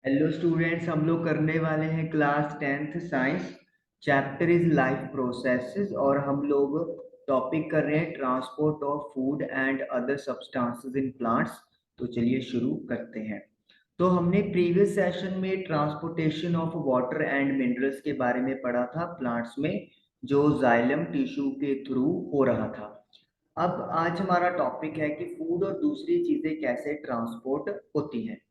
Hello students, हम लोग करने वाले हैं class 10th science. Chapter is life processes और हम लोग टॉपिक कर रहे हैं transport of food and other substances in plants. तो चलिए शुरू करते हैं। तो हमने प्रीवियस सेशन में transportation of water and minerals के बारे में पढ़ा था प्लांट्स में, जो जाइलम टिश्यू के थ्रू हो रहा था। अब आज हमारा टॉपिक है कि फूड और दूसरी चीजें कैसे ट्रांसपोर्ट होती हैं।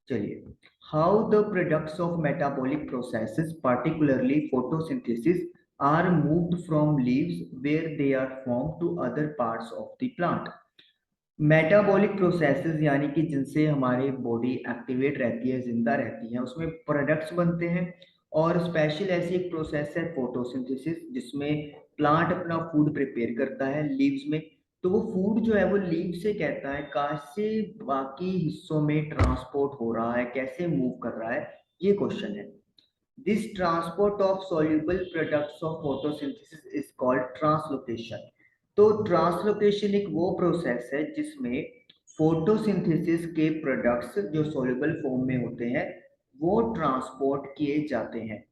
चलिए, how the products of metabolic processes particularly photosynthesis are moved from leaves where they are formed to other parts of the plant। Metabolic processes यानी कि जिनसे हमारी बॉडी एक्टिवेट रहती है, जिंदा रहती है, उसमें प्रोडक्ट्स बनते हैं। और स्पेशल ऐसी एक प्रोसेस है फोटोसिंथेसिस, जिसमें प्लांट अपना फूड प्रिपेयर करता है लीव्स में। तो वो फूड जो है वो लीव से कहता है कैसे बाकी हिस्सों में ट्रांसपोर्ट हो रहा है, कैसे मूव कर रहा है, ये क्वेश्चन है। This transport of soluble products of photosynthesis is called translocation. तो ट्रांसलोकेशन एक वो प्रोसेस है जिसमें फोटोसिंथेसिस के प्रोडक्ट्स जो soluble फॉर्म में होते हैं वो ट्रांसपोर्ट किए जाते हैं।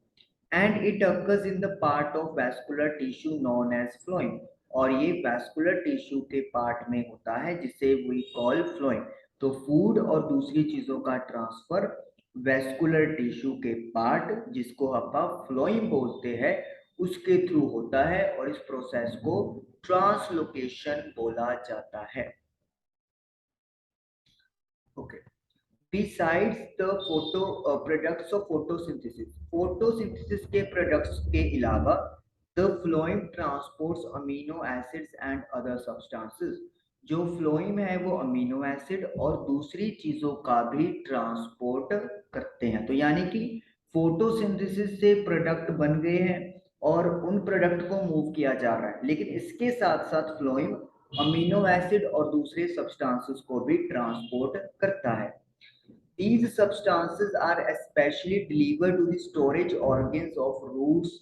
And it occurs in the part of vascular tissue known as phloem. और ये वैस्कुलर टिश्यू के पार्ट में होता है जिसे वी कॉल फ्लोएम। तो फूड और दूसरी चीजों का ट्रांसफर वेस्कुलर टिश्यू के पार्ट, जिसको अपन फ्लोइम बोलते हैं, उसके थ्रू होता है और इस प्रोसेस को ट्रांसलोकेशन बोला जाता है। Okay. Besides the photo products of photosynthesis, photosynthesis के प्रोडक्ट्स के अलावा the phloem transports amino acids and other substances. जो फ्लोएम है वो अमीनो एसिड और दूसरी चीजों का भी ट्रांसपोर्ट करते हैं। तो यानी कि फोटोसिंथेसिस से प्रोडक्ट बन गए हैं और उन प्रोडक्ट को मूव किया जा रहा है, लेकिन इसके साथ साथ फ्लोएम अमीनो एसिड और दूसरे सब्सटेंसेस को भी ट्रांसपोर्ट करता है। These substances are especially delivered to the storage organs of roots,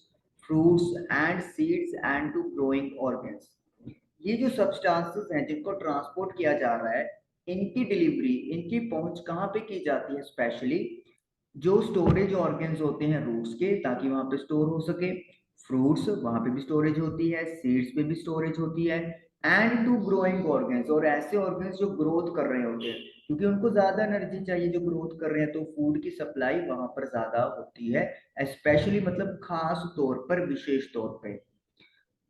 fruits and seeds and to growing organs। ये जो सब्सटेंसेस हैं जिनको ट्रांसपोर्ट किया जा रहा है, इनकी डिलीवरी, इनकी पहुंच कहाँ पे की जाती है? स्पेशली जो स्टोरेज ऑर्गन्स होते हैं रूट्स के, ताकि वहां पे स्टोर हो सके। फ्रूट्स, वहां पे भी स्टोरेज होती है, सीड्स पे भी स्टोरेज होती है। एंड टू ग्रोइंग ऑर्गन्स, और ऐसे ऑर्गन्स जो ग्रोथ कर रहे होते हैं, क्योंकि उनको ज्यादा एनर्जी चाहिए जो ग्रोथ कर रहे हैं, तो फूड की सप्लाई वहां पर ज्यादा होती है। स्पेशली मतलब खास तौर पर, विशेष तौर पे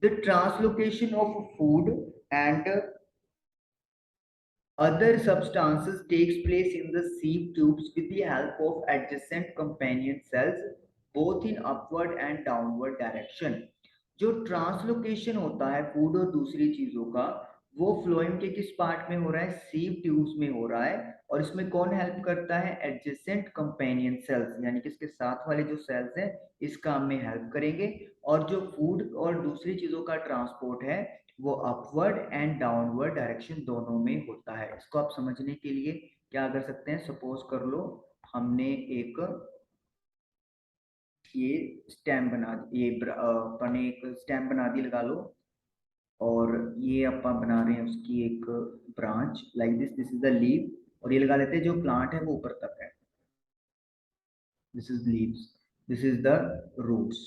the translocation of food and other substances takes place in the sieve tubes with the help of adjacent companion cells both in upward and downward direction। जो ट्रांसलोकेशन होता है फूड और दूसरी चीजों का, वो फ्लोएम के किस पार्ट में हो रहा है? सीव ट्यूब्स में हो रहा है। और इसमें कौन हेल्प करता है? एडजेसेंट कंपेनियन सेल्स, यानी कि इसके साथ वाले जो सेल्स हैं इस काम में हेल्प करेंगे। और जो फूड और दूसरी चीजों का ट्रांसपोर्ट है वो अपवर्ड एंड डाउनवर्ड डायरेक्शन दोनों में होता है। इसको आप समझने के लिए क्या कर सकते हैं? सपोज कर लो हमने एक ये स्टेम बना ये अपन एक स्टेम बना दी, लगा लो। और ये अपन बना रहे हैं उसकी एक branch like this, this is the leave. और ये लगा लेते हैं जो प्लांट है वो ऊपर तक है, this is leaves, this is the roots.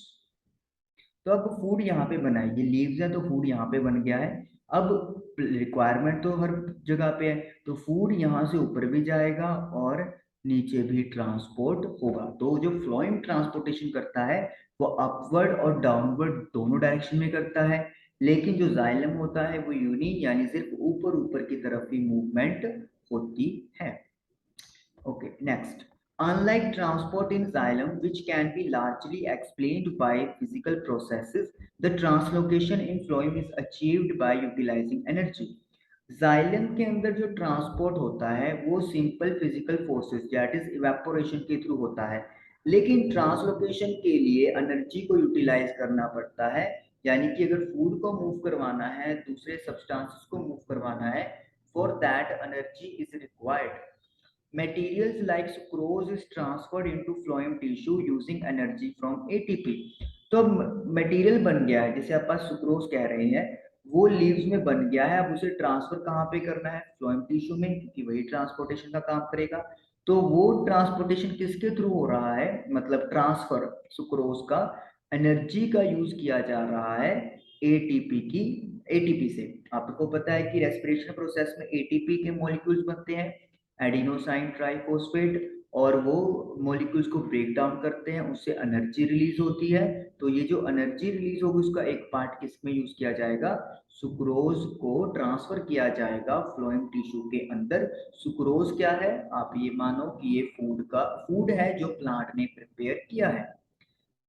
तो अब फूड यहाँ पे बना है, ये लीव्स है तो फूड यहाँ पे बन गया है। अब रिक्वायरमेंट तो हर जगह पे है, तो फूड यहाँ से ऊपर भी जाएगा और नीचे भी ट्रांसपोर्ट होगा। तो जो फ्लोइंग ट्रांसपोर्टेशन करता है वो अपवर्ड और डाउनवर्ड दोनों डायरेक्शन में करता है। लेकिन जो जाइलम होता है वो यूनी, यानी सिर्फ ऊपर ऊपर की तरफ ही मूवमेंट होती है। Okay, next. Unlike transport in xylem, which can be largely explained by physical processes, the translocation in phloem is achieved by utilizing energy। xylem के अंदर जो ट्रांसपोर्ट होता है वो simple physical forces that is evaporation के through होता है। लेकिन ट्रांसलोकेशन के लिए एनर्जी को यूटिलाइज करना पड़ता है। यानी कि अगर फूड को मूव करवाना है, दूसरे सब्सटेंसेस को मूव करवाना है, for that energy is required. Materials like sucrose is transferred into phloem tissue using energy from ATP। तो अब मटेरियल बन गया है जिसे अपन सुक्रोज कह रहे हैं, वो लीव्स में बन गया है। अब उसे ट्रांसफर कहाँ पे करना है? फ्लोएम टिश्यू में, क्योंकि वही ट्रांसपोर्टेशन का काम करेगा। तो वो ट्रांसपोर्टेशन किसके थ्रू हो रहा है, मतलब ट्रांसफर सुक्रोज का एनर्जी का यूज किया जा रहा है एटीपी से। आपको पता है कि रेस्पिरेशन प्रोसेस में एटीपी के मॉलिक्यूल्स बनते हैं, एडिनोसाइन ट्राइफॉस्फेट, और वो मॉलिक्यूल्स को ब्रेक डाउन करते हैं, उससे एनर्जी रिलीज होती है। तो ये जो एनर्जी रिलीज होगी उसका एक पार्ट किस में यूज किया जाएगा, सुक्रोज को ट्रांसफर किया जाएगा फ्लोएम टिश्यू के अंदर। सुक्रोज क्या है, आप ये मानो कि ये फूड है जो प्लांट ने प्रिपेयर किया है।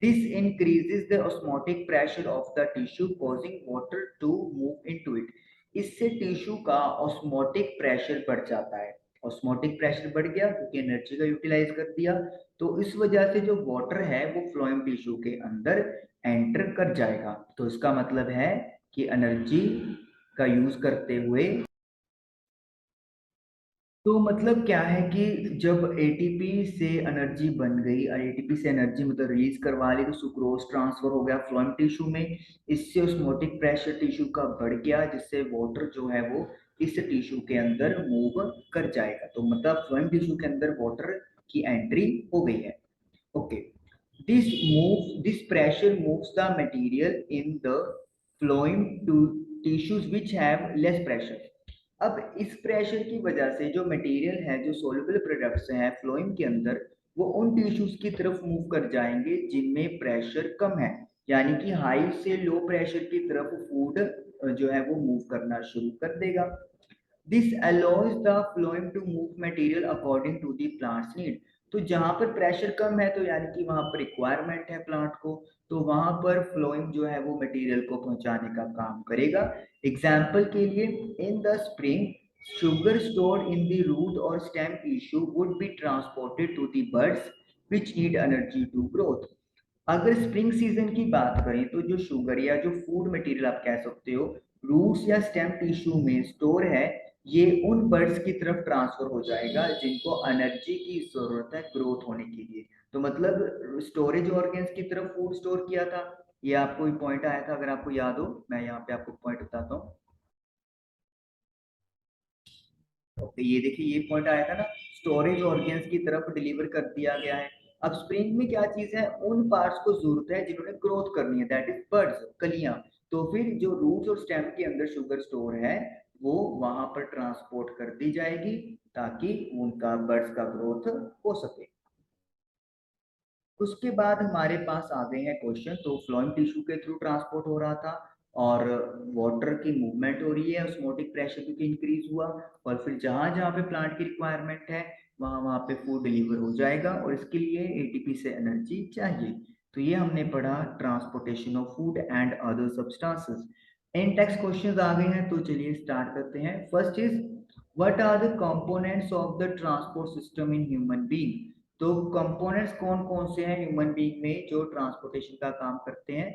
This increases the osmotic pressure of the tissue, causing water to move into it. इससे टिश्यू का ऑस्मोटिक प्रेशर बढ़ जाता है। ऑस्मोटिक प्रेशर बढ़ गया क्योंकि एनर्जी का यूटिलाइज कर दिया, तो इस वजह से जो वाटर है वो फ्लोएम टिश्यू के अंदर एंटर कर जाएगा। तो इसका मतलब है कि एनर्जी का यूज करते हुए, तो मतलब क्या है कि जब एटीपी से एनर्जी बन गई और एटीपी से एनर्जी मतलब रिलीज करवा ली, तो सुक्रोज ट्रांसफर हो गया फ्लोएम टिश्यू में। इससे ऑस्मोटिक प्रेशर टिश्यू का बढ़ गया, जिससे वाटर जो है वो इस टिश्यू के अंदर मूव कर जाएगा। तो मतलब फ्लोएम टिश्यू के अंदर वाटर की एंट्री हो गई है। Okay, this pressure moves the material in the flowing to tissues which have less pressure. अब इस प्रेशर की वजह से जो मटेरियल है, जो सोल्यूबल प्रोडक्ट्स हैं फ्लोएम के अंदर, वो उन टिश्यूज की तरफ मूव कर जाएंगे जिनमें प्रेशर कम है, यानी कि हाई से लो प्रेशर की तरफ फूड जो है वो मूव करना शुरू कर देगा। This allows the phloem to move material according to the plants need. तो जहां पर प्रेशर कम है, तो यानी कि वहां पर रिक्वायरमेंट है प्लांट को, तो वहां पर फ्लोएम जो है वो मटेरियल को पहुंचाने का काम करेगा। एग्जाम्पल के लिए, in the spring sugar stored in the root or stem tissue would be transported to the buds which need energy to growth. अगर स्प्रिंग सीजन की बात करें तो जो शुगर या जो फूड मटेरियल आप कह सकते हो रूट्स या स्टेम टिश्यू में स्टोर है, ये उन बर्ड्स की तरफ ट्रांसफर हो जाएगा जिनको एनर्जी की जरूरत है ग्रोथ होने के लिए। तो मतलब स्टोरेज ऑर्गेन्स की तरफ फूड स्टोर किया था। ये आपको पॉइंट आया था, अगर आपको याद हो, मैं यहाँ पे आपको पॉइंट बताता हूँ। ओके, ये देखिए ये पॉइंट आया था ना, स्टोरेज ऑर्गेन्स की तरफ डिलीवर कर दिया गया है। अब स्प्रिंग में क्या चीज है, उन पार्ट्स को जरूरत है जिन्होंने ग्रोथ करनी है, दैट इज बर्ड्स, कलियां। तो फिर जो रूट्स और स्टेम के अंदर शुगर स्टोर है, वो वहां पर ट्रांसपोर्ट कर दी जाएगी ताकि उनका बर्ड्स का ग्रोथ हो सके। उसके बाद हमारे पास आ गए हैं क्वेश्चन। तो फ्लोएम टिश्यू के थ्रू ट्रांसपोर्ट हो रहा था और वाटर की मूवमेंट हो रही है, ऑस्मोटिक प्रेशर क्योंकि इंक्रीज हुआ, और फिर जहां जहां पे प्लांट की रिक्वायरमेंट है वहां वहां पे फूड डिलीवर हो जाएगा, और इसके लिए एटीपी से एनर्जी चाहिए। तो ये हमने पढ़ा transportation of food and other substances. इन टेक्स्ट क्वेश्चंस आ गए हैं, तो चलिए स्टार्ट करते हैं। First is, what are the components of the transport system in human being. तो कंपोनेंट्स कौन कौन से हैं ह्यूमन बीइंग में जो ट्रांसपोर्टेशन का काम करते हैं।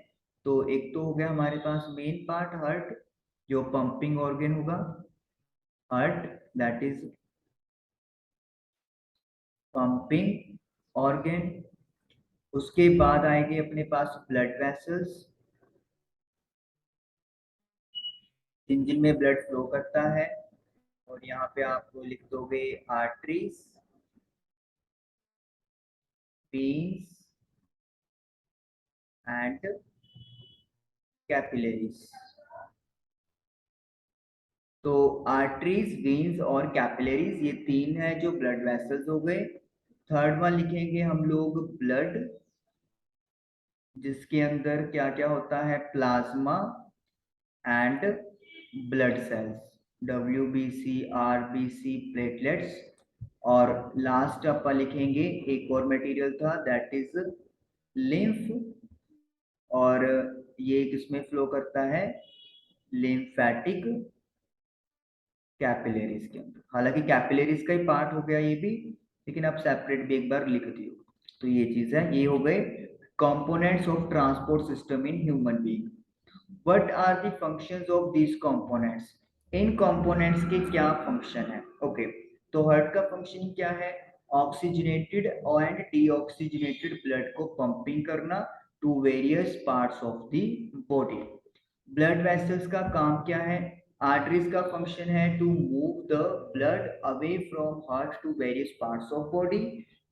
तो एक तो हो गया हमारे पास मेन पार्ट हार्ट, जो पंपिंग ऑर्गन होगा, heart that is pumping organ. उसके बाद आएंगे अपने पास ब्लड वेसल्स, जिन जिन में ब्लड फ्लो करता है, और यहाँ पे आप लिख दोगे आर्टरीज, वेन्स एंड कैपिलरीज। तो आर्टरीज, वेन्स और कैपिलरीज, ये तीन है जो ब्लड वेसल्स हो गए। थर्ड वन लिखेंगे हम लोग ब्लड, जिसके अंदर क्या क्या होता है, plasma and blood cells, WBC, RBC, platelets. और लास्ट अपन लिखेंगे एक और मटेरियल था, दैट इज लिम्फ, और ये किसमें फ्लो करता है, लिम्फेटिक कैपिलरीज के अंदर। हालांकि कैपिलरीज का ही पार्ट हो गया ये भी, लेकिन आप सेपरेट भी एक बार लिख दियो। तो ये चीज है, ये हो गए components of transport system in human being. What are the functions of these components. इन कंपोनेंट्स के क्या फंक्शन है। ओके, तो हार्ट का फंक्शन क्या है, ऑक्सीजनेटेड एंड डीऑक्सीजनेटेड ब्लड को पंपिंग करना to various parts of the body. Blood vessels का काम क्या है, आर्टरीज का फंक्शन है to move the blood away from heart to various parts of body.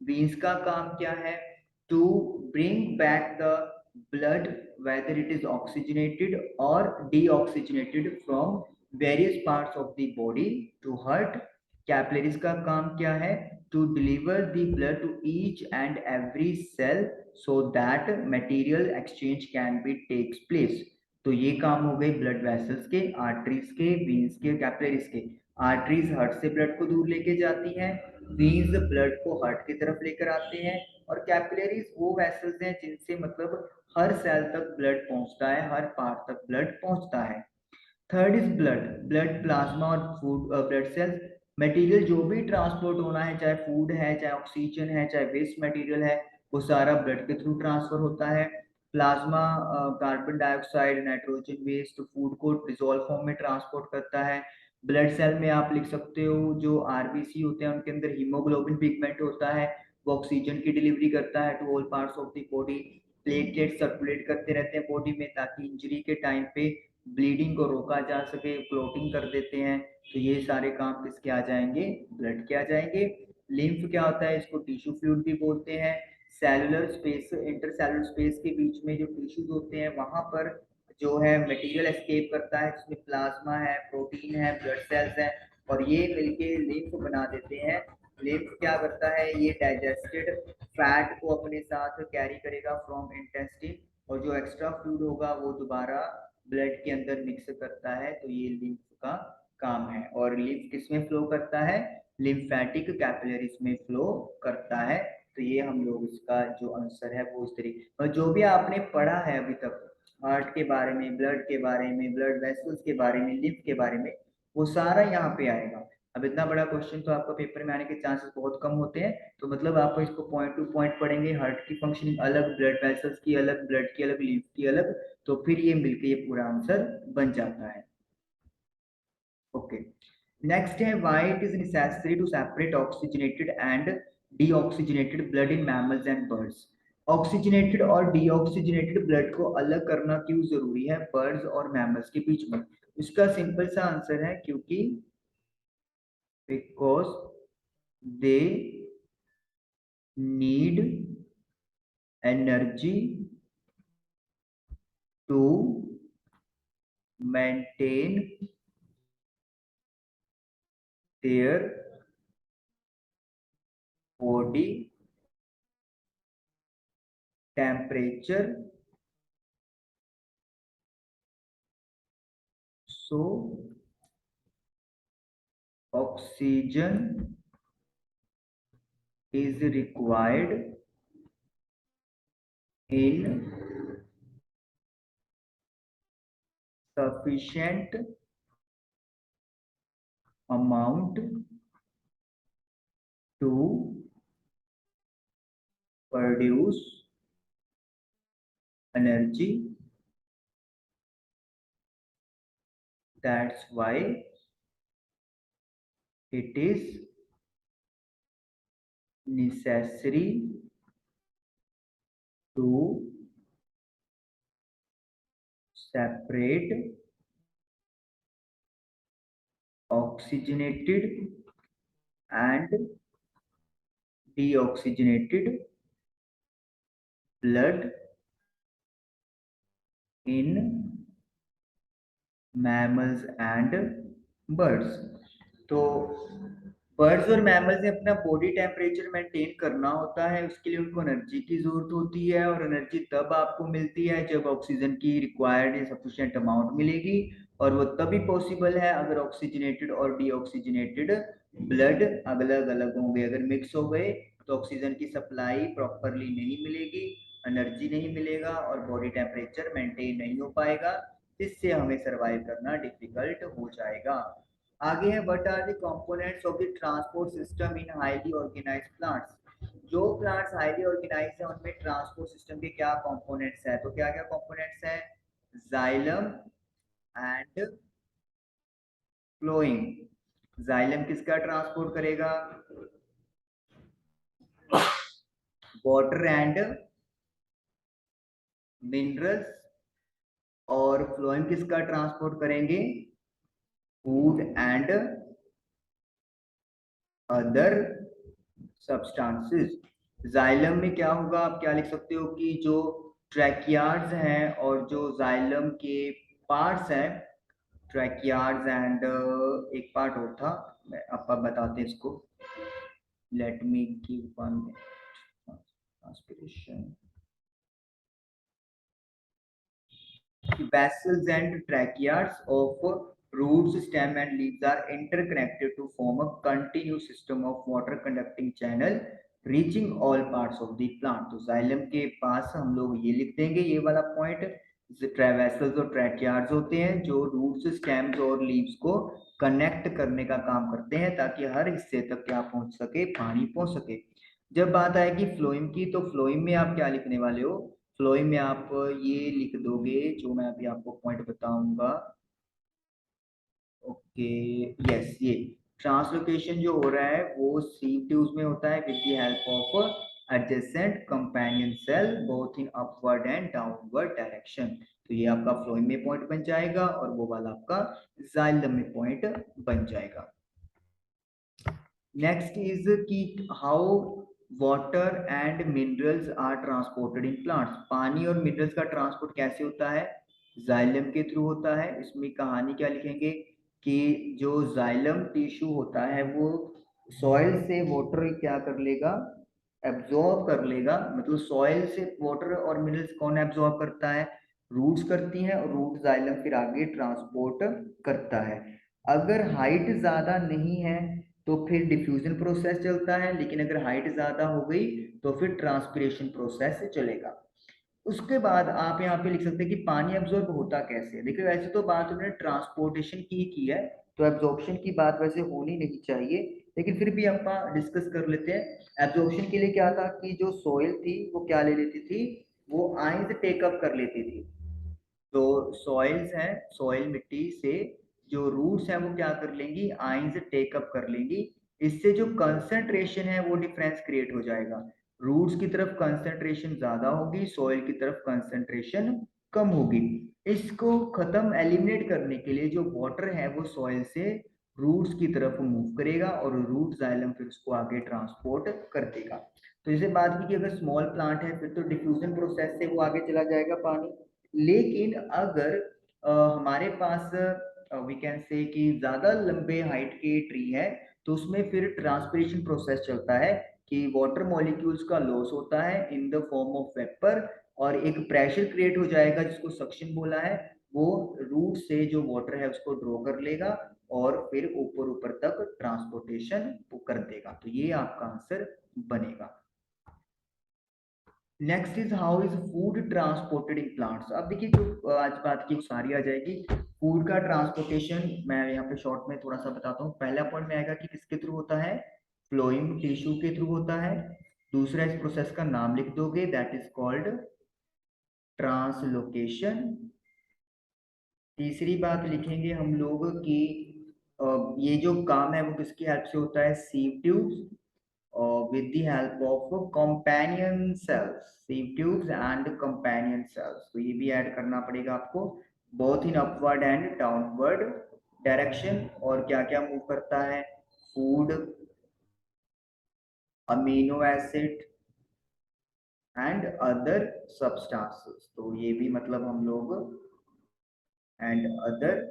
Veins का काम क्या है? To bring back the blood whether it is oxygenated और deoxygenated from various parts of the body to heart. Capillaries का काम क्या है? To deliver the blood to each and every cell so that material exchange can be takes place। तो ये काम हो गए ब्लड वेसल्स के, आर्टरीज के, वेन्स के, कैपिलरीज के। आर्टरीज हार्ट से ब्लड को दूर लेके जाती हैं, वेन्स ब्लड को हार्ट की तरफ लेकर आते हैं, और कैपिलरीज वो वेसल्स हैं जिनसे मतलब हर सेल तक ब्लड पहुंचता है, हर पार्ट तक ब्लड पहुंचता है। Third is blood, blood plasma और फूड ब्लड सेल्स। मटेरियल जो भी ट्रांसपोर्ट होना है, चाहे फूड है, चाहे ऑक्सीजन है, चाहे वेस्ट मटेरियल है, वो सारा ब्लड के थ्रू ट्रांसफर होता है। Plasma carbon dioxide, nitrogen waste, food को डिसॉल्व फॉर्म में ट्रांसपोर्ट करता है। ब्लड सेल में आप लिख सकते हो जो आरबीसी होते हैं उनके अंदर हीमोग्लोबिन पिगमेंट होता है, वो ऑक्सीजन की डिलीवरी करता है to all parts of the body. Platelet circulate करते रहते हैं बॉडी में ताकि इंजरी के टाइम पे ब्लीडिंग को रोका जा सके, क्लोटिंग कर देते हैं। तो ये सारे काम किसके आ जाएंगे? ब्लड के आ जाएंगे। लिम्फ क्या होता है? इसको टिश्यू फ्लूइड भी बोलते हैं। सेलुलर स्पेस, इंटरसेलुलर स्पेस के बीच में जो टिश्यूज होते हैं वहां पर जो है मटेरियल एस्केप करता है, जिसमें प्लाज्मा है, प्रोटीन है, ब्लड सेल्स है, और ये मिलके लिम्फ बना देते हैं। लिम्फ क्या करता है? ये डाइजेस्टेड फैट को अपने साथ कैरी करेगा फ्रॉम इंटेस्टिन, और जो एक्स्ट्रा फ्लूइड होगा वो दोबारा ब्लड के अंदर मिक्स करता है। तो ये लिम्फ का काम है। और लिम्फ किस में फ्लो करता है? लिम्फेटिक कैपिलरीज में फ्लो करता है। तो ये हम लोग इसका जो आंसर है वो इस तरीके, और जो भी आपने पढ़ा है अभी तक हार्ट के बारे में, ब्लड के बारे में, ब्लड वेसल्स के बारे में, लिम्फ के बारे में, वो सारा यहाँ पे आएगा। अब इतना बड़ा क्वेश्चन तो आपका पेपर में आने के चांसेस बहुत कम होते हैं, तो मतलब आप इसको पॉइंट टू पॉइंट पढ़ेंगे। हार्ट की फंक्शनिंग अलग, ब्लड वेसल्स की अलग, ब्लड की अलग, लिम्फ की अलग, तो फिर ये मिलके ये पूरा आंसर बन जाता है। ओके, नेक्स्ट है why it is necessary to separate oxygenated and deoxygenated blood in mammals and birds. Oxygenated और डीऑक्सीजनेटेड ब्लड को अलग करना क्यों जरूरी है बर्ड्स और मैमल्स के बीच में? इसका सिंपल सा आंसर है क्योंकि because they need energy to maintain their body temperature, so oxygen is required in sufficient amount to produce energy। That's why it is necessary to separate oxygenated and deoxygenated blood in mammals and birds। तो birds और mammals ने अपना body temperature maintain करना होता है, उसके लिए उनको एनर्जी की जरूरत होती है, और एनर्जी तब आपको मिलती है जब ऑक्सीजन की रिक्वायर्ड सफिशिएंट अमाउंट मिलेगी। और वो तभी पॉसिबल है अगर ऑक्सीजनेटेड और डीऑक्सीजनेटेड ब्लड अलग अलग होंगे। अगर मिक्स हो गए तो ऑक्सीजन की सप्लाई प्रॉपरली नहीं मिलेगी, एनर्जी नहीं मिलेगा, और बॉडी टेम्परेचर मेंटेन नहीं हो पाएगा, जिससे हमें सरवाइव करना डिफिकल्ट हो जाएगा। आगे है what are the components of the transport system in highly organised plants. जो प्लांट्स हाईली ऑर्गेनाइज्ड है उनमें ट्रांसपोर्ट सिस्टम के क्या कंपोनेंट्स है? तो क्या क्या कंपोनेंट्स है? Xylem and phloem. जाइलम किसका ट्रांसपोर्ट करेगा? Water and minerals. और फ्लोएम किसका ट्रांसपोर्ट करेंगे? Food and other substances. Xylem में क्या होगा, आप क्या लिख सकते हो कि जो ट्रैकियार्ड्स हैं और जो जाइलम के पार्ट्स हैं, ट्रैकियार्ड्स एंड एक पार्ट और था, मैं आपको बताते हैं इसको। Let me give one transpiration. Vessels and tracheates of roots, stem and leaves are interconnected to form a continuous system of water conducting channel reaching all parts of the plant। तो xylem के पास हम लोग ये लिख देंगे, ये वाला point. Vessels और ट्रैकियार्ड्स होते हैं जो रूट्स, स्टेम्स और लीव्स को कनेक्ट करने का काम करते हैं ताकि हर हिस्से तक क्या पहुंच सके, पानी पहुंच सके। जब बात आएगी फ्लोइम की, तो फ्लोइम में आप क्या लिखने वाले हो, फ्लोइम में आप ये लिख दोगे जो मैं अभी आपको पॉइंट बताऊंगा। ओके, यस, ये ट्रांसलोकेशन जो हो रहा है वो सीव ट्यूब्स में होता है with the help of adjacent companion cell both in upward and downward direction. तो ये आपका फ्लोइम में पॉइंट बन जाएगा और वो वाला आपका जाइलम में पॉइंट बन जाएगा। नेक्स्ट इज कि how water and minerals are transported in plants. पानी और मिनरल्स का ट्रांसपोर्ट कैसे होता है, जाइलम के थ्रू होता है। इसमें कहानी क्या लिखेंगे कि जो जाइलम टिश्यू होता है वो सॉइल से वाटर क्या कर लेगा, एब्जॉर्ब कर लेगा। मतलब सॉइल से वाटर और मिनरल्स कौन एब्जॉर्ब करता है, रूट्स करती हैं, और रूट जाइलम फिर आगे ट्रांसपोर्ट करता है। अगर हाइट ज्यादा नहीं है तो फिर डिफ्यूजन प्रोसेस चलता है, लेकिन अगर हाइट ज्यादा हो गई तो फिर ट्रांसपिरेशन प्रोसेस चलेगा। उसके बाद आप यहाँ पे लिख सकते हैं कि पानी एब्जॉर्ब होता कैसे है। देखिए वैसे तो बात उन्होंने ट्रांसपोर्टेशन की है, तो एब्जॉर्प्शन की बात वैसे होनी नहीं चाहिए, लेकिन फिर भी हम डिस्कस कर लेते हैं। एब्जॉर्प्शन के लिए क्या था कि जो सॉइल थी वो क्या ले लेती थी, वो आइंस टेकअप कर लेती थी। तो सॉइल्स हैं, सॉइल मिट्टी से जो रूट्स हैं वो क्या कर लेंगी, आइंस टेकअप कर लेंगी। इससे जो कंसंट्रेशन है वो डिफरेंस क्रिएट हो जाएगा। रूट्स की तरफ कंसंट्रेशन ज्यादा होगी, सॉइल की तरफ कंसंट्रेशन कम होगी। इसको खत्म एलिमिनेट करने के लिए जो वाटर है वो सॉइल से रूट्स की तरफ मूव करेगा और रूट जाइलम फिर उसको आगे ट्रांसपोर्ट कर देगा। तो जैसे बात की कि अगर स्मॉल प्लांट है फिर तो डिफ्यूजन प्रोसेस से वो आगे चला जाएगा पानी। लेकिन अगर हमारे पास वी कैन से कि ज्यादा लंबे हाइट के ट्री है, तो उसमें फिर ट्रांसपिरेशन प्रोसेस चलता है कि वाटर मॉलिक्यूल्स का लॉस होता है in the form of vapour, और एक प्रेशर क्रिएट हो जाएगा जिसको सक्शन बोला है। वो रूट से जो वाटर है उसको ड्रॉ कर लेगा और फिर ऊपर ऊपर तक ट्रांसपोर्टेशन कर देगा। तो ये आपका आंसर बनेगा। Next is how is food transported in plants. अब देखिए जो आज बात की सारी आ जाएगी फूड का ट्रांसपोर्टेशन। मैं यहाँ पे शॉर्ट में थोड़ा सा बताता हूँ। पहला पॉइंट में आएगा कि किसके थ्रू होता है, फ्लोइंग टिश्यू के थ्रू होता है। दूसरा इस प्रोसेस का नाम लिख दोगे, दैट इज कॉल्ड ट्रांसलोकेशन। तीसरी बात लिखेंगे हम लोग कि ये जो काम है वो किसकी हेल्प से होता है, sieve tubes with the help of companion cells, sieve tubes and companion cells। तो ये भी ऐड करना पड़ेगा आपको, both in upward and downward direction। और क्या क्या मूव करता है, food, amino acid and other substances. तो ये भी मतलब हम लोग एंड अदर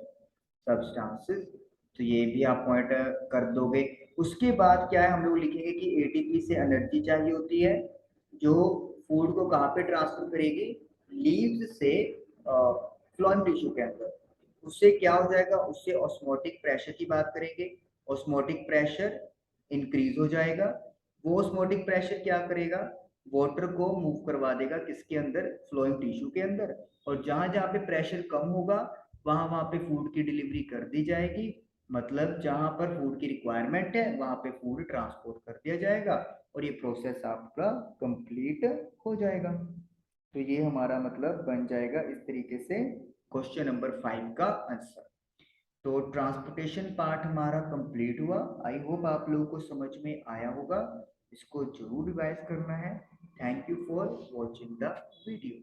सब्सटेंसेस, तो ये भी आप पॉइंट कर दोगे। उसके बाद क्या है, हम लोग लिखेंगे कि एटीपी से एनर्जी चाहिए होती है जो फूड को कहाँ पे ट्रांसफर करेगी, लीव्स से फ्लोएम टिश्यू के अंदर। उससे क्या हो जाएगा, उससे ऑस्मोटिक प्रेशर की बात करेंगे। ऑस्मोटिक प्रेशर इंक्रीज हो जाएगा। वो ऑस्मोटिक प्रेशर क्या करेगा, वाटर को मूव करवा देगा किसके अंदर, फ्लोइंग टिश्यू के अंदर। और जहां जहां पे प्रेशर कम होगा वहां वहां पे फूड की डिलीवरी कर दी जाएगी। मतलब जहां पर फूड की रिक्वायरमेंट है वहां पे फूड ट्रांसपोर्ट कर दिया जाएगा और ये प्रोसेस आपका कंप्लीट हो जाएगा। तो ये हमारा मतलब बन जाएगा इस तरीके से क्वेश्चन नंबर 5 का आंसर। तो ट्रांसपोर्टेशन पार्ट हमारा कंप्लीट हुआ। आई होप आप लोगों को समझ में आया होगा। इसको जरूर रिवाइज करना है। Thank you for watching the video.